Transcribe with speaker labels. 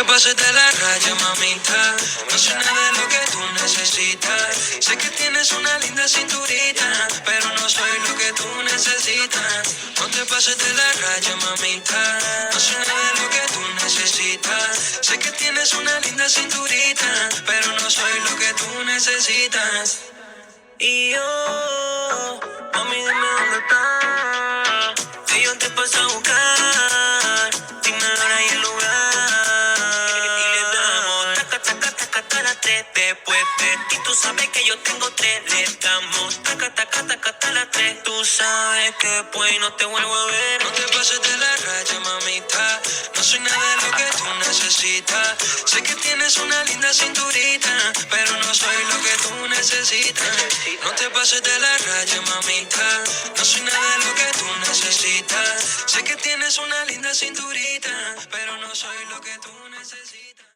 Speaker 1: te pases de la raya, mamita. No sé nada de lo que tú necesitas. Sé que tienes una linda cinturita, pero no soy lo que tú necesitas. No te pases de la raya, mamita. No sé nada de lo que tú necesitas. Sé que tienes una linda cinturita, pero no soy lo que tú necesitas. Y yo, mami, dime dónde estás, que yo te paso a buscar. Dime la hora y el lugar. Y le damos taca, taca, taca, taca, las tres. Después de ti, tú sabes que yo tengo tres. Le damos taca, taca, taca, taca, las tres. Tú sabes que después no te vuelvo a ver. No te pases de la raya, mamita. No soy nada de lo que tú necesitas. Sé que tienes una linda cinturita, pero no soy lo que tú necesitas. No te pases de la raya, mamita. No soy nada de lo que tú necesitas. Sé que tienes una linda cinturita, pero no soy lo que tú necesitas.